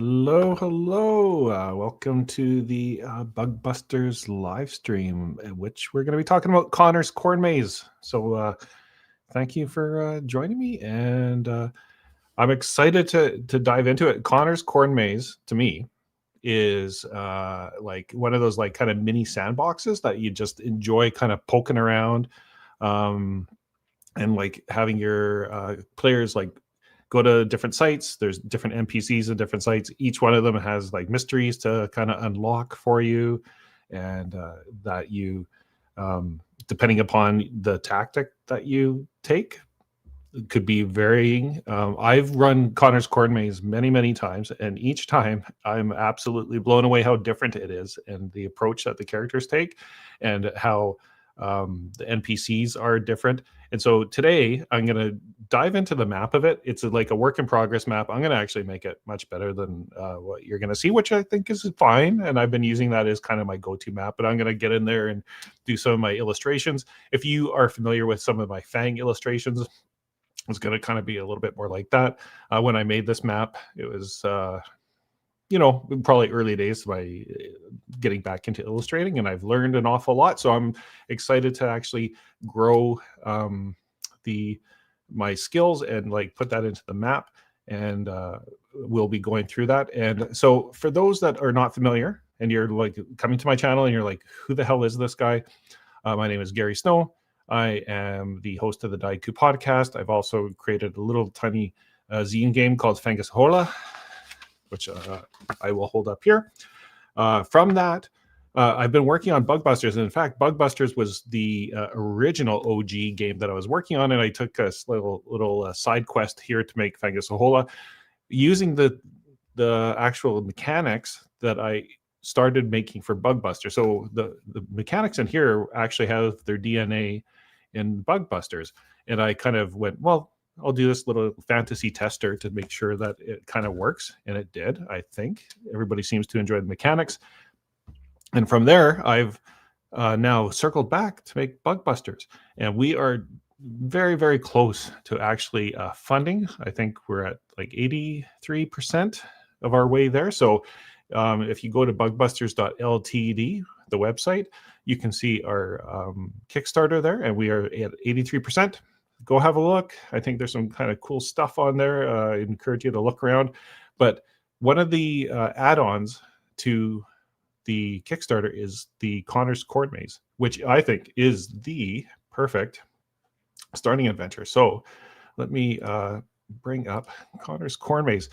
Hello, hello. Welcome to the Bug Busters live stream, in which we're going to be talking about Connor's Corn Maze. So, thank you for joining me, and I'm excited to dive into it. Connor's Corn Maze, to me, is like one of those like kind of mini sandboxes that you just enjoy kind of poking around, um, and like having your players like go to different sites. There's different NPCs at different sites. Each one of them has like mysteries to kind of unlock for you, and that you, depending upon the tactic that you take, could be varying. I've run Connor's Corn Maze many, many times, and each time I'm absolutely blown away how different it is, and the approach that the characters take, and how the NPCs are different. And so today I'm going to dive into the map of it. It's like a work in progress map. I'm going to actually make it much better than what you're going to see, which I think is fine. And I've been using that as kind of my go-to map, but I'm going to get in there and do some of my illustrations. If you are familiar with some of my Fang illustrations, it's going to kind of be a little bit more like that. When I made this map, it was probably early days by getting back into illustrating, and I've learned an awful lot. So I'm excited to actually grow my skills and like put that into the map, and we'll be going through that. And so for those that are not familiar, and you're like coming to my channel and you're like, who the hell is this guy? My name is Gary Snow. I am the host of the Daiku podcast. I've also created a little tiny zine game called Fangus Hola, which I will hold up here. From that, I've been working on Bug Busters. And in fact, Bug Busters was the original OG game that I was working on. And I took a little side quest here to make Fangus Hola using the actual mechanics that I started making for Bug Busters. So the mechanics in here actually have their DNA in Bug Busters. And I kind of went, well, I'll do this little fantasy tester to make sure that it kind of works. And it did, I think. Everybody seems to enjoy the mechanics. And from there, I've now circled back to make Bug Busters. And we are very, very close to actually funding. I think we're at like 83% of our way there. So if you go to bugbusters.ltd, the website, you can see our Kickstarter there, and we are at 83%. Go have a look. I think there's some kind of cool stuff on there. I encourage you to look around. But one of the add-ons to the Kickstarter is the Connor's Corn Maze, which I think is the perfect starting adventure. So let me bring up Connor's Corn Maze.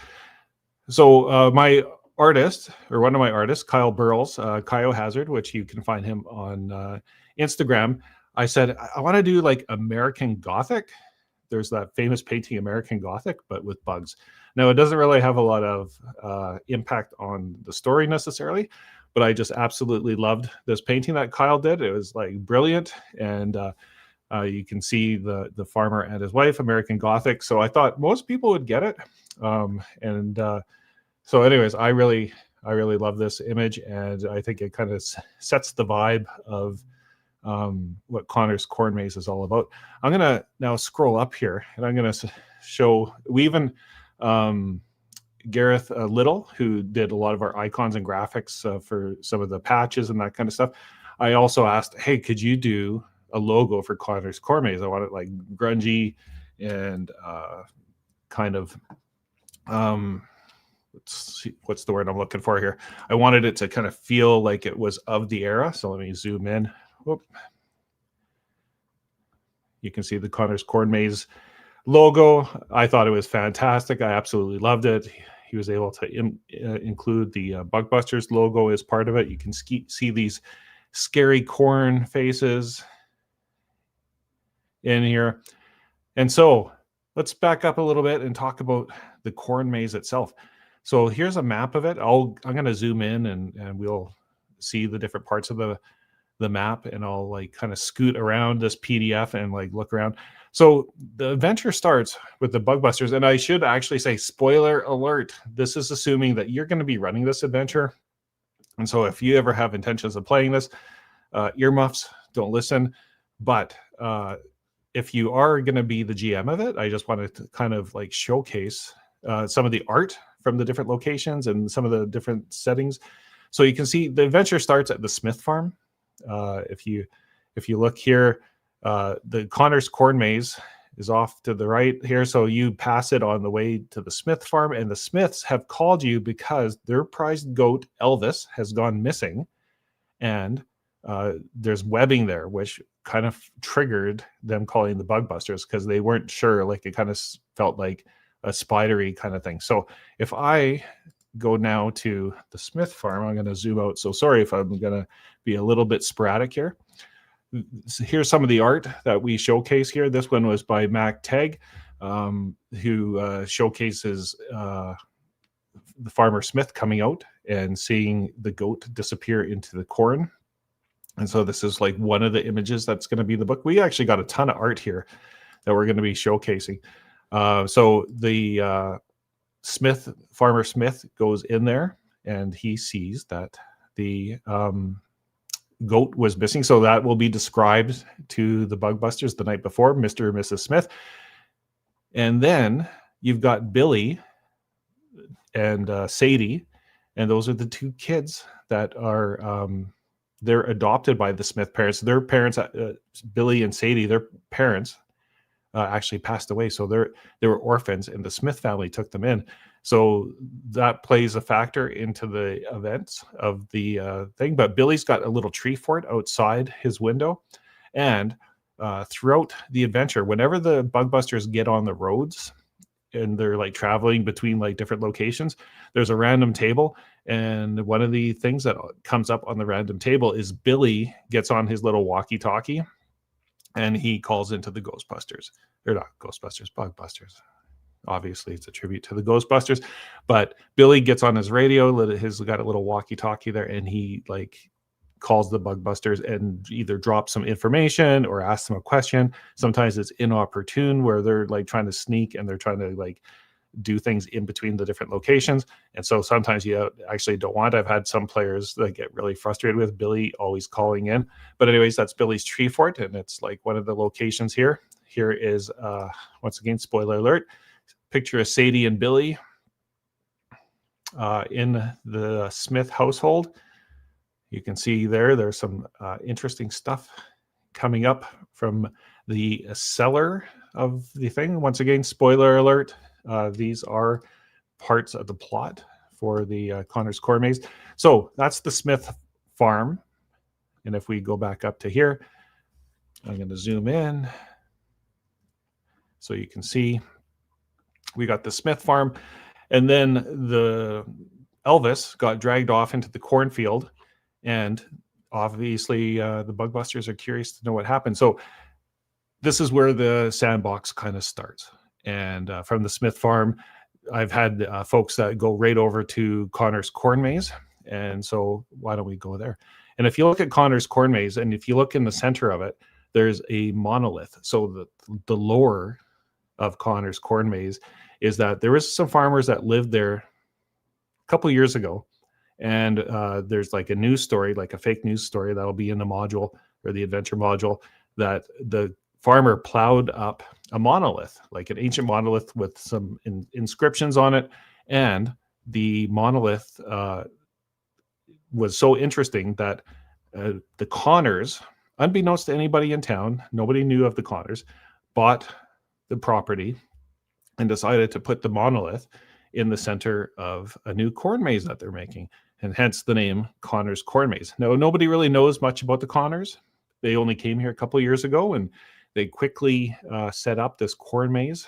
So my artist, or one of my artists, Kyle Burles, Kyohazard, which you can find him on Instagram, I said, I want to do like American Gothic. There's that famous painting, American Gothic, but with bugs. Now, it doesn't really have a lot of impact on the story necessarily, but I just absolutely loved this painting that Kyle did. It was like brilliant. And you can see the farmer and his wife, American Gothic. So I thought most people would get it. So anyways, I really love this image, and I think it kind of sets the vibe of what Connor's Corn Maze is all about. I'm going to now scroll up here, and I'm going to show, we even, Gareth Little, who did a lot of our icons and graphics for some of the patches and that kind of stuff. I also asked, hey, could you do a logo for Connor's Corn Maze? I want it like grungy and kind of, let's see, what's the word I'm looking for here? I wanted it to kind of feel like it was of the era. So let me zoom in. Whoop. You can see the Connor's Corn Maze logo. I thought it was fantastic. I absolutely loved it. He was able to include the Bug Busters logo as part of it. You can see these scary corn faces in here. And so let's back up a little bit and talk about the corn maze itself. So here's a map of it. I'm going to zoom in, and we'll see the different parts of the map, and I'll like kind of scoot around this PDF and like look around. So the adventure starts with the Bug Busters, and I should actually say, spoiler alert, this is assuming that you're going to be running this adventure. And so if you ever have intentions of playing this, earmuffs, don't listen. But if you are going to be the GM of it, I just wanted to kind of like showcase some of the art from the different locations and some of the different settings. So you can see the adventure starts at the Smith farm. If you look here, the Connor's corn maze is off to the right here. So you pass it on the way to the Smith farm, and the Smiths have called you because their prized goat, Elvis, has gone missing. And there's webbing there, which kind of triggered them calling the Bug Busters because they weren't sure. Like it kind of felt like a spidery kind of thing. So if I go now to the Smith farm, I'm going to zoom out. So sorry if I'm going to be a little bit sporadic here. So here's some of the art that we showcase here. This one was by Mac Tag, who showcases the farmer Smith coming out and seeing the goat disappear into the corn. And so this is like one of the images that's going to be in the book. We actually got a ton of art here that we're going to be showcasing. So the farmer Smith goes in there and he sees that the goat was missing. So that will be described to the Bug Busters the night before, Mr. and Mrs. Smith. And then you've got Billy and Sadie, and those are the two kids that are they're adopted by the Smith parents. Their parents, Billy and Sadie, their parents actually passed away, so they were orphans, and the Smith family took them in. So that plays a factor into the events of the thing. But Billy's got a little tree fort outside his window, and throughout the adventure, whenever the Bug Busters get on the roads and they're like traveling between like different locations, there's a random table, and one of the things that comes up on the random table is Billy gets on his little walkie-talkie and he calls into the Ghostbusters. They're not Ghostbusters, Bug Busters. Obviously it's a tribute to the Ghostbusters, but Billy gets on his radio, he's got a little walkie-talkie there, and he like calls the Bug Busters and either drops some information or asks them a question. Sometimes it's inopportune where they're like trying to sneak and they're trying to like do things in between the different locations. And so sometimes you actually don't want. I've had some players that get really frustrated with Billy always calling in. But anyways, that's Billy's tree fort, and it's like one of the locations here. Here is, once again, spoiler alert, picture of Sadie and Billy in the Smith household. You can see there's some interesting stuff coming up from the cellar of the thing. Once again, spoiler alert, these are parts of the plot for the Connor's Corn Maze. So that's the Smith farm. And if we go back up to here, I'm going to zoom in so you can see we got the Smith farm. And then the Elvis got dragged off into the cornfield. And obviously, the Bug Busters are curious to know what happened. So this is where the sandbox kind of starts. And from the Smith farm, I've had folks that go right over to Connor's Corn Maze. And so why don't we go there? And if you look at Connor's Corn Maze, and if you look in the center of it, there's a monolith. So the lore of Connor's Corn Maze is that there was some farmers that lived there a couple years ago. And there's like a news story, like a fake news story that'll be in the module or the adventure module, that the farmer plowed up a monolith, like an ancient monolith with some inscriptions on it. And the monolith was so interesting that the Connors, unbeknownst to anybody in town, nobody knew of the Connors, bought the property and decided to put the monolith in the center of a new corn maze that they're making. And hence the name Connor's Corn Maze. Now, nobody really knows much about the Connors. They only came here a couple of years ago, and they quickly set up this corn maze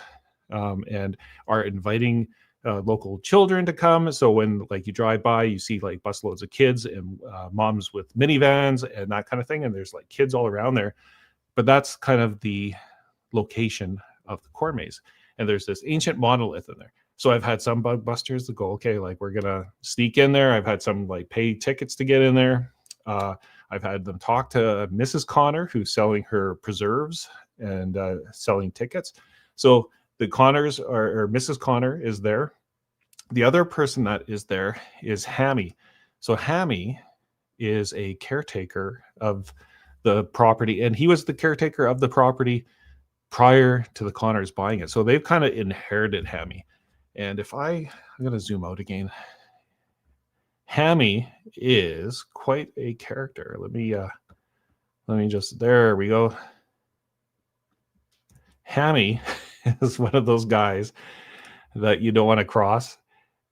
and are inviting local children to come. So when like you drive by, you see like busloads of kids and moms with minivans and that kind of thing. And there's like kids all around there. But that's kind of the location of the corn maze. And there's this ancient monolith in there. So I've had some Bug Busters that go, okay, like we're going to sneak in there. I've had some like pay tickets to get in there. I've had them talk to Mrs. Connor, who's selling her preserves and selling tickets. So the Connors or Mrs. Connor is there. The other person that is there is Hammy. So Hammy is a caretaker of the property, and he was the caretaker of the property prior to the Connors buying it. So they've kind of inherited Hammy. And if I'm going to zoom out again, Hammy is quite a character. Let me just, there we go. Hammy is one of those guys that you don't want to cross.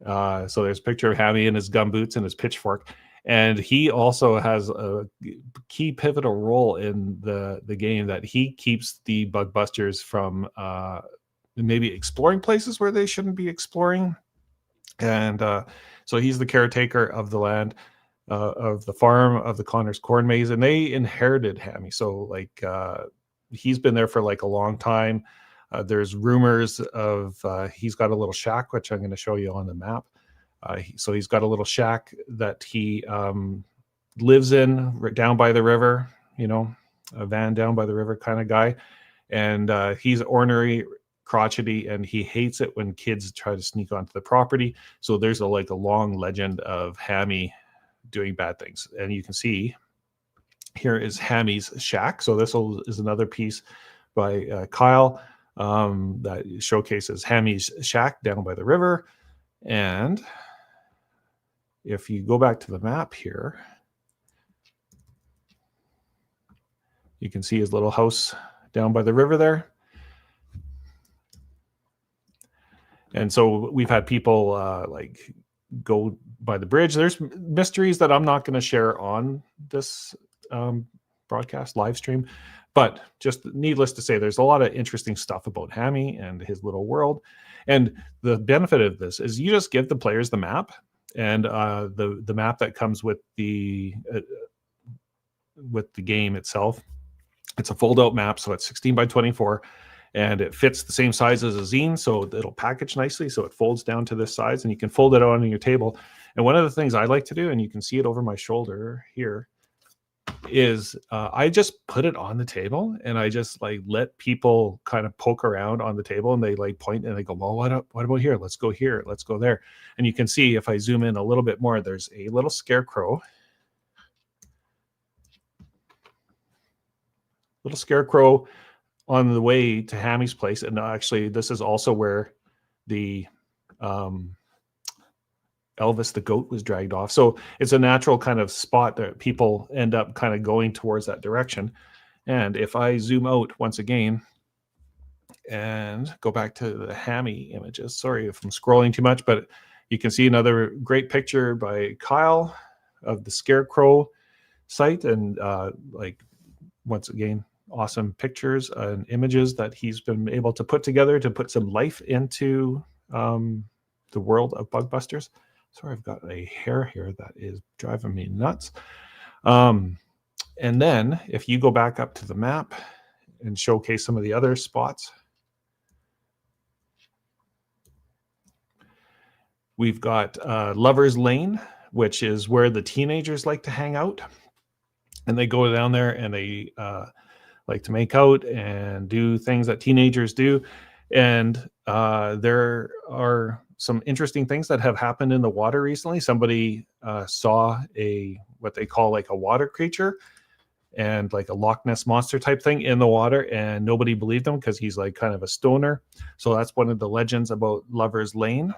So there's a picture of Hammy in his gumboots and his pitchfork. And he also has a key pivotal role in the game, that he keeps the Bug Busters from maybe exploring places where they shouldn't be exploring. And so he's the caretaker of the land, of the farm, of the Connors corn maze, and they inherited Hammy. So like he's been there for like a long time. There's rumors of he's got a little shack, which I'm going to show you on the map. So he's got a little shack that he lives in down by the river, you know, a van down by the river kind of guy. And he's ornery, crotchety, and he hates it when kids try to sneak onto the property. So there's a long legend of Hammy doing bad things. And you can see here is Hammy's shack. So this is another piece by Kyle that showcases Hammy's shack down by the river. And if you go back to the map here, you can see his little house down by the river there. And so we've had people like go by the bridge. There's mysteries that I'm not going to share on this broadcast live stream, but just needless to say, there's a lot of interesting stuff about Hammy and his little world. And the benefit of this is you just give the players the map, and the map that comes with the game itself. It's a fold-out map, so it's 16 by 24, and it fits the same size as a zine, so it'll package nicely. So it folds down to this size, and you can fold it out on your table. And one of the things I like to do, and you can see it over my shoulder here, is I just put it on the table, and I just like let people kind of poke around on the table, and they like point and they go, well, what about here? Let's go here. Let's go there. And you can see if I zoom in a little bit more, there's a little scarecrow. Little scarecrow on the way to Hammy's place. And actually, this is also where the Elvis the goat was dragged off. So it's a natural kind of spot that people end up kind of going towards that direction. And if I zoom out once again and go back to the Hammy images, sorry if I'm scrolling too much, but you can see another great picture by Kyle of the scarecrow site. And like, once again, awesome pictures and images that he's been able to put together to put some life into the world of Bug Busters. Sorry, I've got a hair here that is driving me nuts. And then if you go back up to the map and showcase some of the other spots, we've got Lover's Lane, which is where the teenagers like to hang out. And they go down there and they like to make out and do things that teenagers do. And there are some interesting things that have happened in the water recently. Somebody saw what they call like a water creature and like a Loch Ness monster type thing in the water, and nobody believed him because he's like kind of a stoner. So that's one of the legends about Lover's Lane.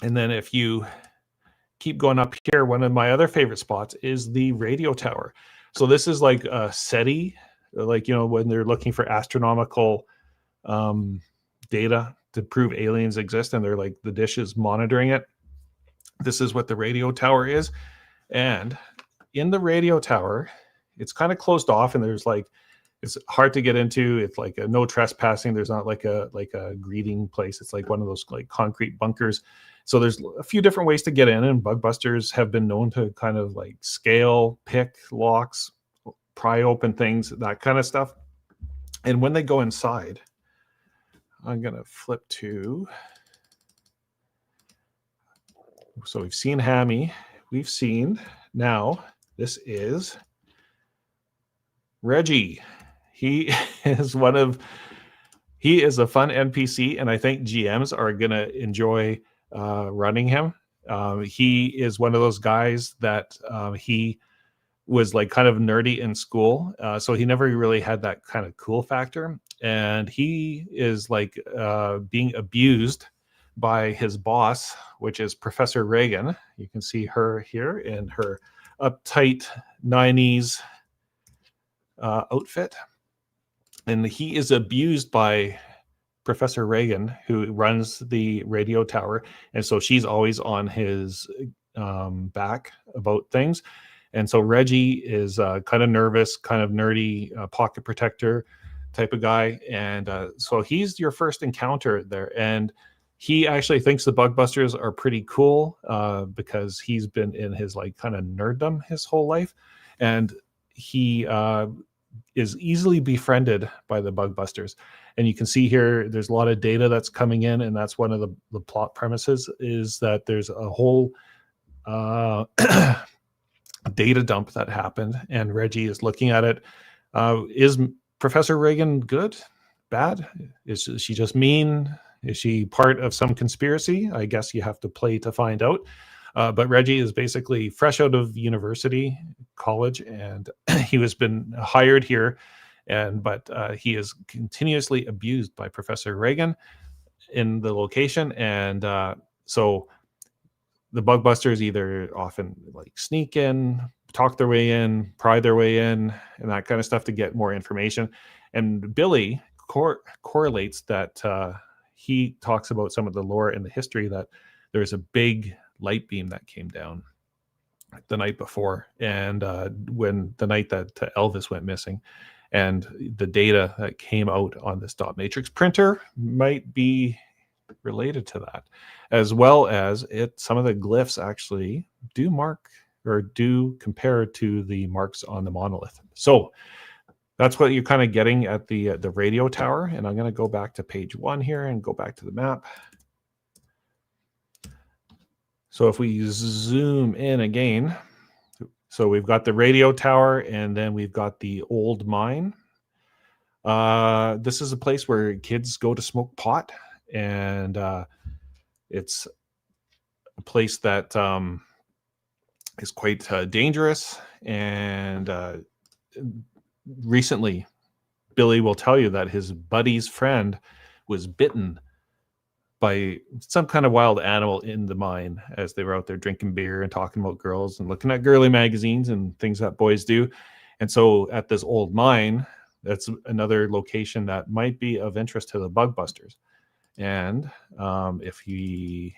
And then if you keep going up here, one of my other favorite spots is the radio tower. So this is like a SETI, like, you know, when they're looking for astronomical data to prove aliens exist, and they're like, the dish is monitoring it. This is what the radio tower is. And in the radio tower, it's kind of closed off, and there's like, it's hard to get into. It's like a no trespassing. There's not like a greeting place. It's like one of those like concrete bunkers. So there's a few different ways to get in, and Bug Busters have been known to kind of like scale, pick locks, pry open things, that kind of stuff. And when they go inside, I'm going to flip to, so we've seen Hammy. We've seen, now this is Reggie. He is he is a fun NPC, and I think GMs are going to enjoy running him. He is one of those guys that he was like kind of nerdy in school. So he never really had that kind of cool factor. And he is like being abused by his boss, which is Professor Reagan. You can see her here in her uptight 90s outfit. And he is abused by Professor Reagan, who runs the radio tower. And so she's always on his back about things. And so Reggie is kind of nervous, kind of nerdy, pocket protector type of guy. And so he's your first encounter there. And he actually thinks the Bug Busters are pretty cool because he's been in his like kind of nerddom his whole life. And he is easily befriended by the Bug Busters. And you can see here, there's a lot of data that's coming in. And that's one of the plot premises, is that there's a whole data dump that happened. And Reggie is looking at it. Is Professor Reagan good? Bad? Is she just mean? Is she part of some conspiracy? I guess you have to play to find out. But Reggie is basically fresh out of university, college, and he has been hired here. But he is continuously abused by Professor Reagan in the location. And so the Bug Busters either often like sneak in, talk their way in, pry their way in, and that kind of stuff to get more information. And Billy correlates that he talks about some of the lore and the history, that there's a big light beam that came down the night before, and when the night that Elvis went missing, and the data that came out on this dot matrix printer might be related to that, as well as some of the glyphs actually do mark or do compare to the marks on the monolith. So that's what you're kind of getting at the radio tower. And I'm going to go back to page 1 here and go back to the map. So if we zoom in again, so we've got the radio tower, and then we've got the old mine. This is a place where kids go to smoke pot, and it's a place that is quite dangerous. And recently, Billy will tell you that his buddy's friend was bitten by some kind of wild animal in the mine as they were out there drinking beer and talking about girls and looking at girly magazines and things that boys do. And so at this old mine, that's another location that might be of interest to the Bug Busters. And if we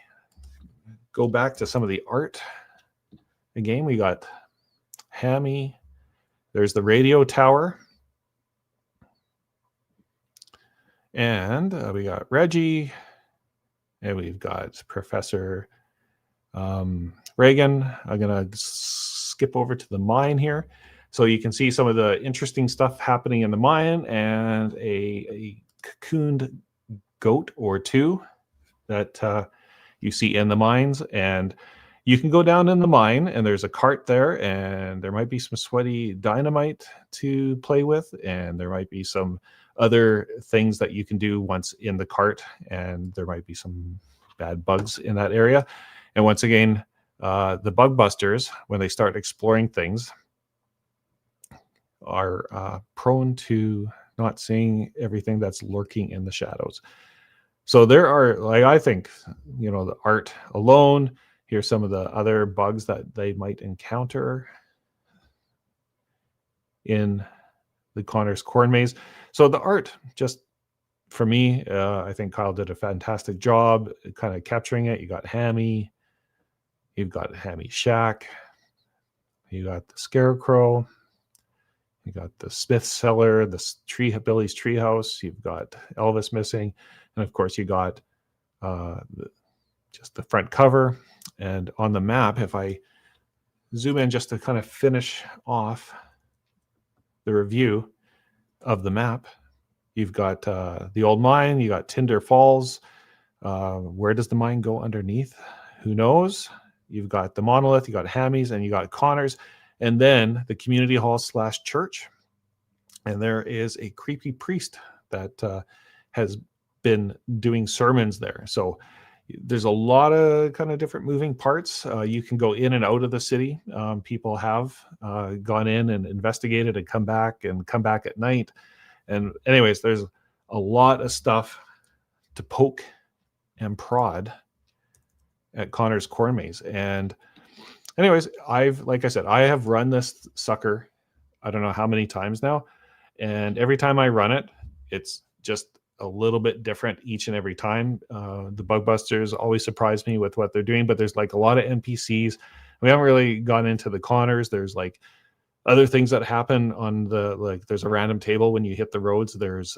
go back to some of the art, again, we got Hammy. There's the radio tower. And we got Reggie. And we've got Professor Reagan. I'm going to skip over to the mine here. So you can see some of the interesting stuff happening in the mine, and a cocooned goat or two that you see in the mines. And you can go down in the mine, and there's a cart there, and there might be some sweaty dynamite to play with, and there might be some other things that you can do once in the cart, and there might be some bad bugs in that area. And once again, the Bug Busters, when they start exploring things, are prone to not seeing everything that's lurking in the shadows. So there are, like, I think, the art alone. Here's some of the other bugs that they might encounter in the Connor's Corn Maze. So the art, just for me, I think Kyle did a fantastic job kind of capturing it. You got Hammy, you've got Hammy Shack, you got the Scarecrow, you got the Smith Cellar, Billy's Treehouse, you've got Elvis missing, and of course you got just the front cover. And on the map, if I zoom in just to kind of finish off the review of the map, you've got the old mine, you got Tinder Falls. Where does the mine go underneath? Who knows? You've got the monolith, you got Hammy's, and you got Connor's, and then the community hall / church. And there is a creepy priest that has been doing sermons there. So there's a lot of kind of different moving parts. You can go in and out of the city. People have gone in and investigated and come back at night. And anyways, there's a lot of stuff to poke and prod at Connor's Corn Maze. And anyways, like I said, I have run this sucker, I don't know how many times now. And every time I run it, it's just a little bit different each and every time. The Bug Busters always surprise me with what they're doing, but there's like a lot of NPCs. We haven't really gone into the Connors. There's like other things that happen on the, like there's a random table when you hit the roads. There's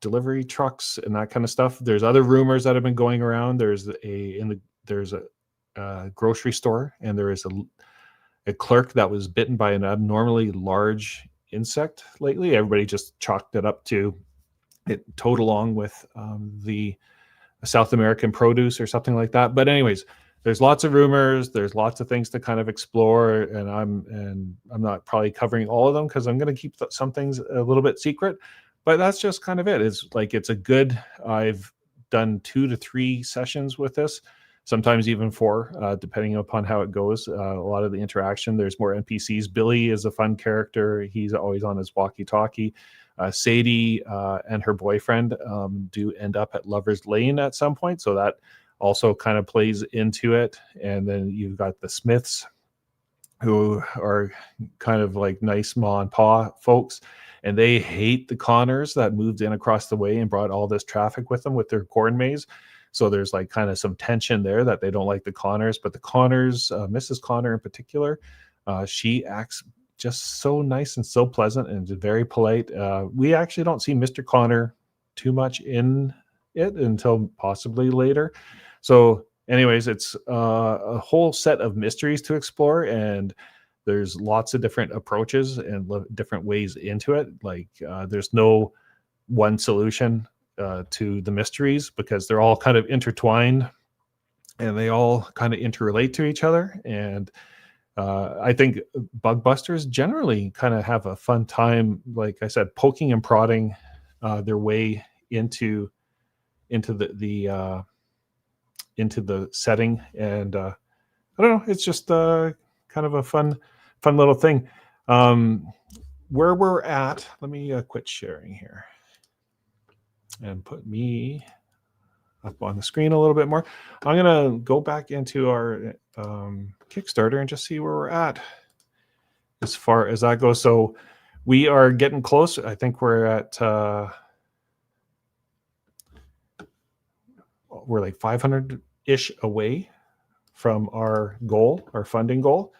delivery trucks and that kind of stuff. There's other rumors that have been going around. There's a grocery store, and there is a clerk that was bitten by an abnormally large insect lately. Everybody just chalked it up to it towed along with the South American produce or something like that. But anyways, there's lots of rumors. There's lots of things to kind of explore, and I'm not probably covering all of them because I'm going to keep some things a little bit secret. But that's just kind of it. I've done 2 to 3 sessions with this, sometimes even 4, depending upon how it goes. A lot of the interaction, there's more NPCs. Billy is a fun character. He's always on his walkie-talkie. Sadie and her boyfriend do end up at Lover's Lane at some point, so that also kind of plays into it. And then you've got the Smiths, who are kind of like nice ma and pa folks, and they hate the Connors that moved in across the way and brought all this traffic with them with their corn maze. So there's like kind of some tension there that they don't like the Connors. But the Connors, Mrs. Connor in particular, she acts just so nice and so pleasant and very polite. We actually don't see Mr. Connor too much in it until possibly later. So anyways, it's a whole set of mysteries to explore, and there's lots of different approaches and different ways into it. Like there's no one solution to the mysteries, because they're all kind of intertwined and they all kind of interrelate to each other. And I think Bug Busters generally kind of have a fun time, like I said, poking and prodding their way into the setting. And I don't know, it's just kind of a fun little thing. Where we're at, let me quit sharing here and put me up on the screen a little bit more. I'm going to go back into our Kickstarter and just see where we're at as far as that goes. So we are getting close. I think we're at we're like 500-ish away from our goal, our funding goal.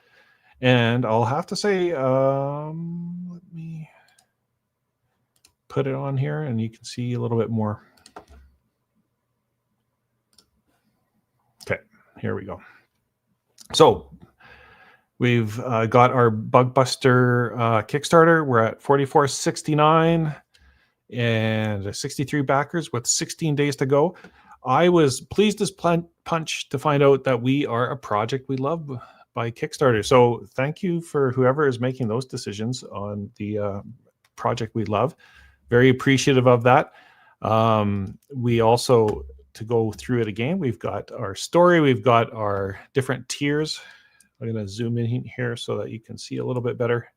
And I'll have to say, let me put it on here and you can see a little bit more. Okay, here we go. So we've got our Bug Buster Kickstarter. We're at $44.69 and 63 backers with 16 days to go. I was pleased as punch to find out that we are a project we love by Kickstarter. So thank you for whoever is making those decisions on the project we love. Very appreciative of that. We also, to go through it again, we've got our story, we've got our different tiers. I'm going to zoom in here so that you can see a little bit better.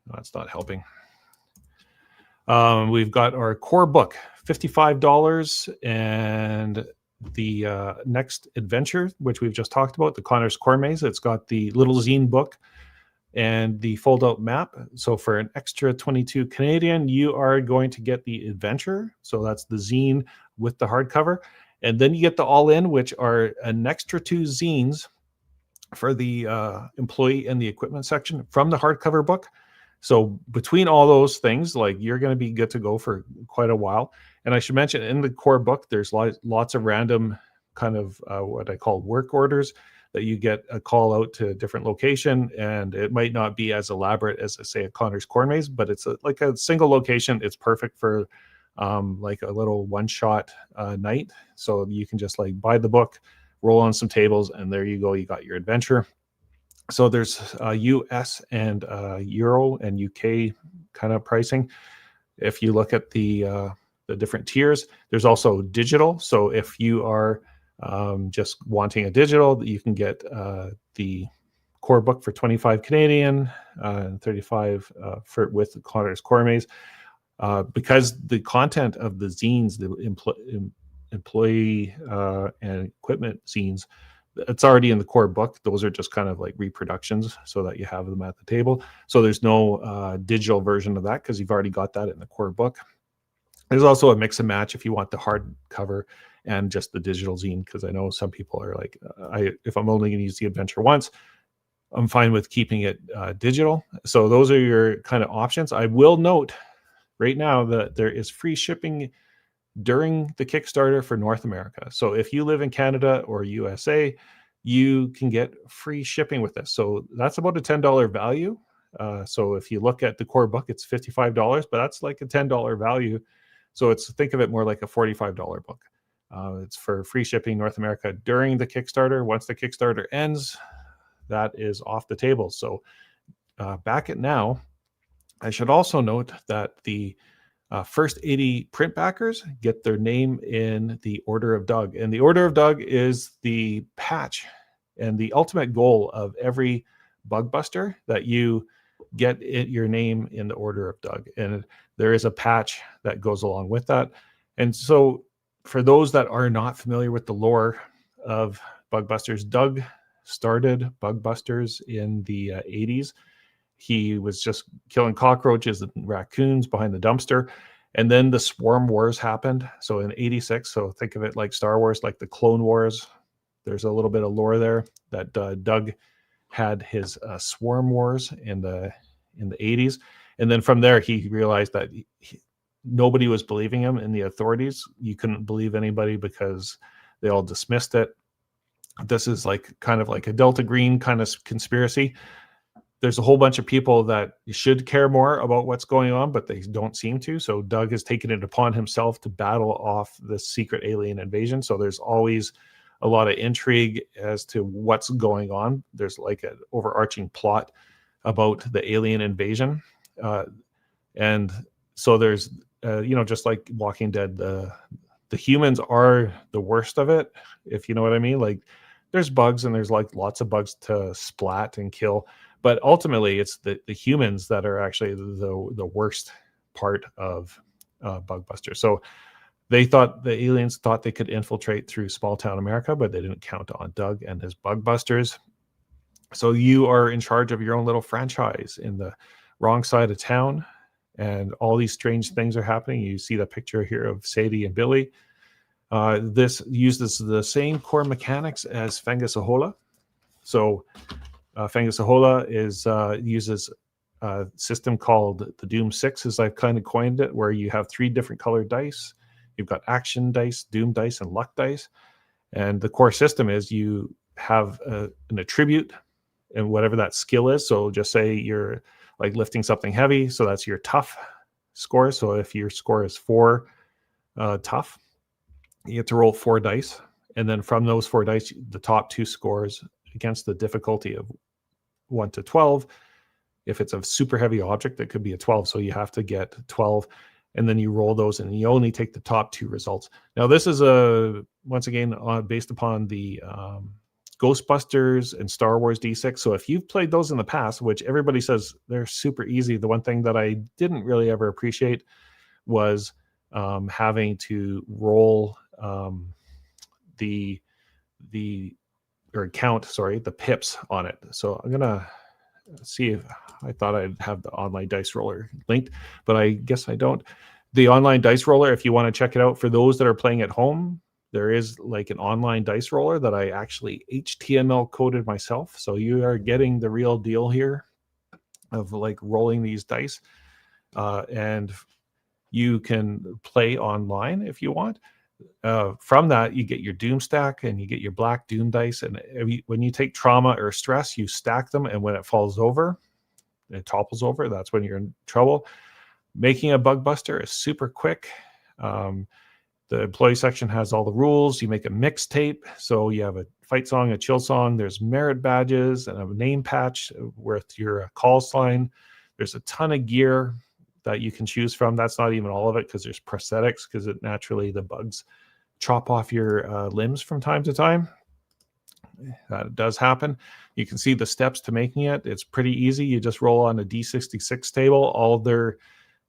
That's not helping. We've got our core book, $55, and the next adventure, which we've just talked about, the Connor's Corn Maze. It's got the little zine book and the fold-out map. So for an extra 22 Canadian, you are going to get the adventure. So that's the zine with the hardcover. And then you get the all-in, which are an extra 2 zines for the employee and the equipment section from the hardcover book. So between all those things, like, you're going to be good to go for quite a while. And I should mention, in the core book, there's lots of random kind of what I call work orders that you get a call out to a different location. And it might not be as elaborate as, say, a Connor's Corn Maze, but it's like a single location. It's perfect for like a little one-shot night. So you can just like buy the book, roll on some tables, and there you go. You got your adventure. So there's US and Euro and UK kind of pricing. If you look at the different tiers, there's also digital. So if you are just wanting a digital, you can get the core book for 25 Canadian and 35 for with Connor's Corn Maze. because the content of the zines, the employee and equipment zines, it's already in the core book. Those are just kind of like reproductions so that you have them at the table. So there's no digital version of that because you've already got that in the core book. There's also a mix and match if you want the hardcover and just the digital zine, because I know some people are like, if I'm only going to use the adventure once, I'm fine with keeping it digital. So those are your kind of options. I will note right now that there is free shipping during the Kickstarter for North America. So if you live in Canada or USA, you can get free shipping with this. So that's about a $10 value. So if you look at the core book, it's $55, but that's like a $10 value. So think of it more like a $45 book. It's for free shipping North America during the Kickstarter. Once the Kickstarter ends, that is off the table. So back it now. I should also note that the first 80 print backers get their name in the Order of Doug. And the Order of Doug is the patch and the ultimate goal of every Bug Buster, that you get your name in the Order of Doug. And there is a patch that goes along with that. And so for those that are not familiar with the lore of Bug Busters, Doug started Bug Busters in the 80s. He was just killing cockroaches and raccoons behind the dumpster. And then the Swarm Wars happened. So in 86, so think of it like Star Wars, like the Clone Wars. There's a little bit of lore there that Doug had his Swarm Wars in the 80s. And then from there, he realized that nobody was believing him in the authorities. You couldn't believe anybody because they all dismissed it. This is like kind of like a Delta Green kind of conspiracy. There's a whole bunch of people that should care more about what's going on, but they don't seem to. So Doug has taken it upon himself to battle off the secret alien invasion. So there's always a lot of intrigue as to what's going on. There's like an overarching plot about the alien invasion. And so there's, just like Walking Dead, the humans are the worst of it, if you know what I mean. Like there's bugs and there's like lots of bugs to splat and kill. But ultimately, it's the humans that are actually the worst part of Bug Busters. So the aliens thought they could infiltrate through small town America, but they didn't count on Doug and his Bug Busters. So you are in charge of your own little franchise in the wrong side of town, and all these strange things are happening. You see the picture here of Sadie and Billy. This uses the same core mechanics as Fungus Ahola. So Fungus Ahola uses a system called the Doom 6, as I've kind of coined it, where you have 3 different colored dice. You've got action dice, doom dice, and luck dice. And the core system is you have an attribute and whatever that skill is. So just say you're like lifting something heavy, so that's your tough score. So if your score is 4 tough, you get to roll 4 dice. And then from those 4 dice, the top 2 scores against the difficulty of 1 to 12. If it's a super heavy object, it could be a 12. So you have to get 12, and then you roll those, and you only take the top 2 results. Now, this is once again based upon the Ghostbusters and Star Wars D6. So if you've played those in the past, which everybody says they're super easy, the one thing that I didn't really ever appreciate was having to roll the pips on it. So I'm gonna see if I thought I'd have the online dice roller linked, but I guess I don't. The online dice roller, if you want to check it out for those that are playing at home, there is like an online dice roller that I actually HTML coded myself. So you are getting the real deal here of like rolling these dice, and you can play online if you want. From that, you get your Doom stack and you get your black Doom dice. And when you take trauma or stress, you stack them. And when it falls over, it topples over. That's when you're in trouble. Making a Bug Buster is super quick. The employee section has all the rules. You make a mixtape. So you have a fight song, a chill song. There's merit badges and a name patch with your call sign. There's a ton of gear that you can choose from. That's not even all of it, because there's prosthetics, because naturally the bugs chop off your limbs from time to time. That does happen. You can see the steps to making it. It's pretty easy. You just roll on a D66 table. All their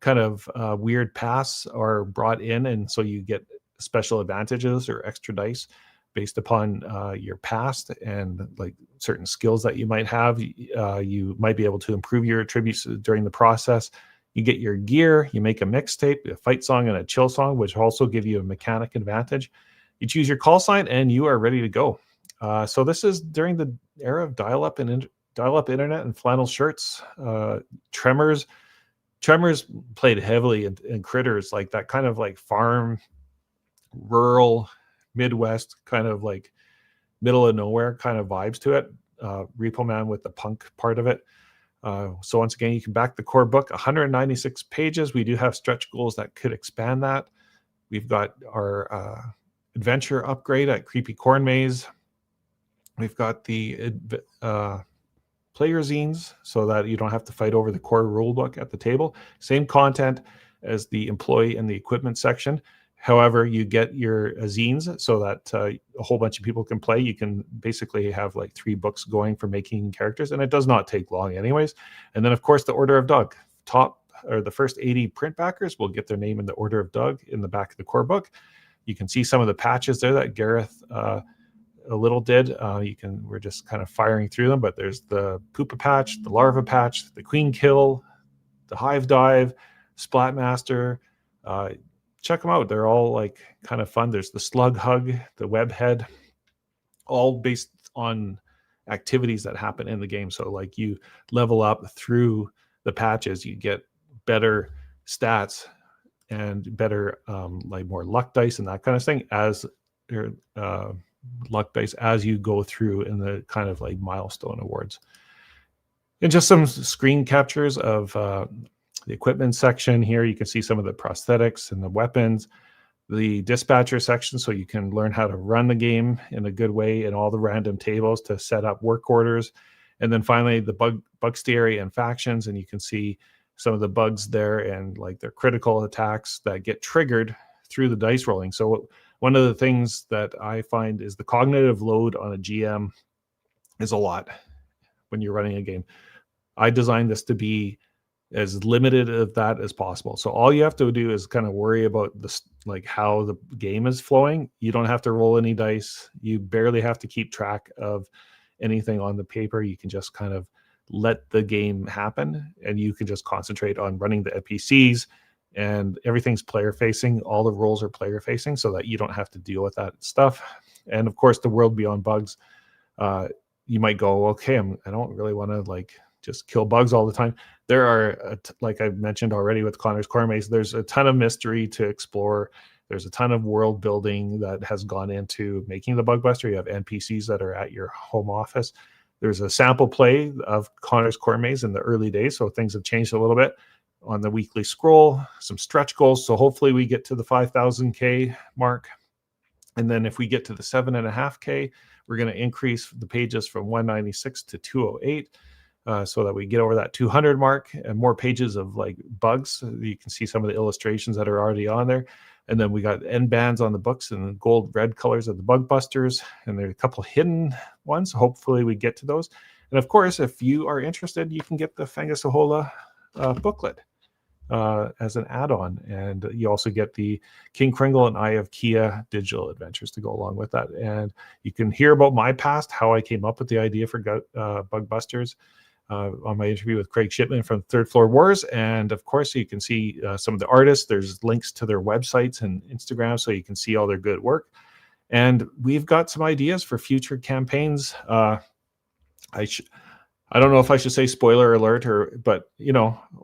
kind of weird paths are brought in, and so you get special advantages or extra dice based upon your past and like certain skills that you might have. You might be able to improve your attributes during the process. You get your gear, you make a mixtape, a fight song and a chill song, which also give you a mechanic advantage. You choose your call sign and you are ready to go. So this is during the era of dial-up and dial-up internet and flannel shirts. Tremors played heavily in Critters, like that kind of like farm, rural, Midwest kind of like middle of nowhere kind of vibes to it. Repo Man with the punk part of it. So once again, you can back the core book, 196 pages. We do have stretch goals that could expand that. We've got our adventure upgrade at Creepy Corn Maze. We've got the player zines so that you don't have to fight over the core rulebook at the table. Same content as the employee and the equipment section. However, you get your zines so that a whole bunch of people can play. You can basically have like 3 books going for making characters, and it does not take long anyways. And then, of course, the Order of Doug. The first 80 print backers will get their name in the Order of Doug in the back of the core book. You can see some of the patches there that Gareth a little did. We're just kind of firing through them, but there's the Poopa patch, the Larva patch, the Queen Kill, the Hive Dive, Splatmaster. Check them out. They're all like kind of fun. There's the Slug Hug, the Web Head, all based on activities that happen in the game. So like you level up through the patches, you get better stats and better like more luck dice and that kind of thing as your luck dice as you go through in the kind of like milestone awards. And just some screen captures of the equipment section here. You can see some of the prosthetics and the weapons, the dispatcher section, so you can learn how to run the game in a good way, and all the random tables to set up work orders. And then finally the bugstery and factions, and you can see some of the bugs there and like their critical attacks that get triggered through the dice rolling. So one of the things that I find is the cognitive load on a GM is a lot when you're running a game. I designed this to be as limited of that as possible. So all you have to do is kind of worry about this, like how the game is flowing. You don't have to roll any dice. You barely have to keep track of anything on the paper. You can just kind of let the game happen, and you can just concentrate on running the NPCs, and everything's player facing. All the roles are player facing so that you don't have to deal with that stuff. And of course, the world beyond bugs, you might go, okay, I don't really want to like just kill bugs all the time. There are, like I've mentioned already with Connor's Corn Maze, there's a ton of mystery to explore. There's a ton of world building that has gone into making the Bug Buster. You have NPCs that are at your home office. There's a sample play of Connor's Corn Maze in the early days, so things have changed a little bit on the weekly scroll, some stretch goals. So hopefully we get to the 5,000K mark. And then if we get to the 7.5K, we're going to increase the pages from 196 to 208. So that we get over that 200 mark and more pages of like bugs. You can see some of the illustrations that are already on there. And then we got end bands on the books and gold red colors of the Bug Busters. And there are a couple hidden ones. Hopefully we get to those. And of course, if you are interested, you can get the Fangasahola booklet as an add-on. And you also get the King Kringle and Eye of Kia digital adventures to go along with that. And you can hear about my past, how I came up with the idea for Bug Busters. On my interview with Craig Shipman from Third Floor Wars. And of course, you can see some of the artists. There's links to their websites and Instagram, so you can see all their good work. And we've got some ideas for future campaigns. I don't know if I should say spoiler alert, but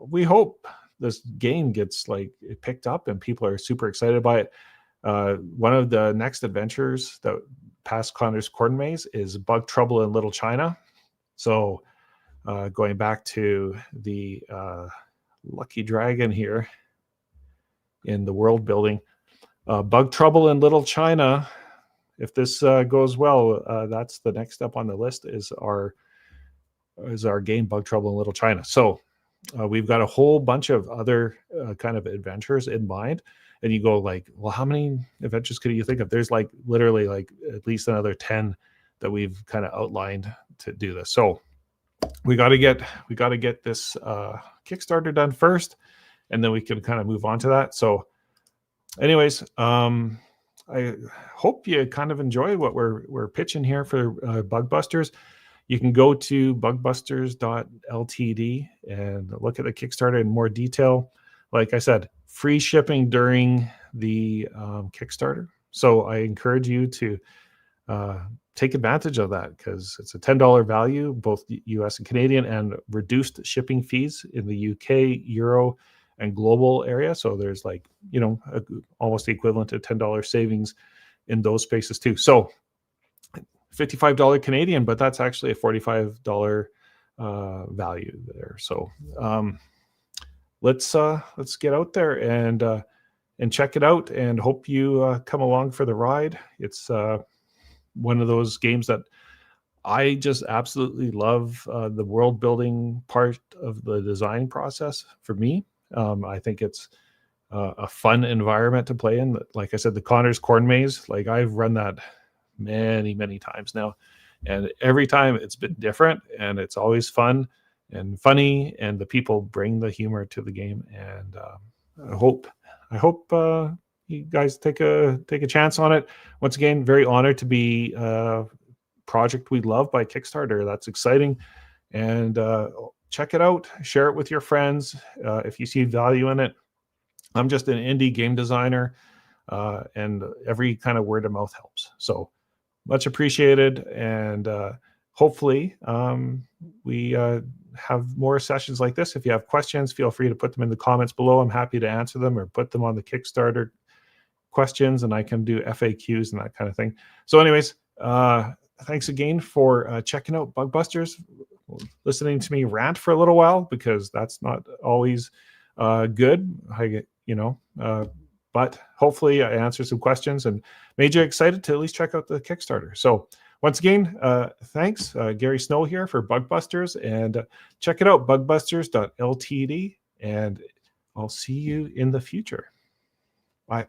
we hope this game gets like picked up and people are super excited by it. One of the next adventures that past Connor's Corn Maze is Bug Trouble in Little China. So going back to the Lucky Dragon here in the world building, Bug Trouble in Little China. If this goes well, that's the next step on the list is our game Bug Trouble in Little China. So we've got a whole bunch of other kind of adventures in mind. And you go like, well, how many adventures could you think of? There's like literally like at least another 10 that we've kind of outlined to do this. So we got to get this Kickstarter done first, and then we can kind of move on to that. So anyways, I hope you kind of enjoy what we're pitching here for Bug Busters. You can go to bugbusters.ltd and look at the Kickstarter in more detail. Like I said, free shipping during the Kickstarter. So I encourage you to take advantage of that, because it's a $10 value, both US and Canadian, and reduced shipping fees in the UK, Euro, and global area. So there's like, almost the equivalent to $10 savings in those spaces too. So $55 Canadian, but that's actually a $45 value there. So let's get out there and check it out, and hope you come along for the ride. It's one of those games that I just absolutely love, the world building part of the design process for me. I think it's a fun environment to play in. Like I said, the Connor's Corn Maze, like I've run that many times now, and every time it's been different, and it's always fun and funny, and the people bring the humor to the game. And I hope you guys take a chance on it. Once again, very honored to be a project we love by Kickstarter. That's exciting. And check it out, share it with your friends if you see value in it. I'm just an indie game designer, and every kind of word of mouth helps. So much appreciated. And hopefully we have more sessions like this. If you have questions, feel free to put them in the comments below. I'm happy to answer them, or put them on the Kickstarter questions, and I can do FAQs and that kind of thing. So anyways, thanks again for checking out Bug Busters, listening to me rant for a little while, because that's not always good. But hopefully I answered some questions and made you excited to at least check out the Kickstarter. So once again, thanks. Gary Snow here for Bug Busters, and check it out, bugbusters.ltd, and I'll see you in the future. Bye.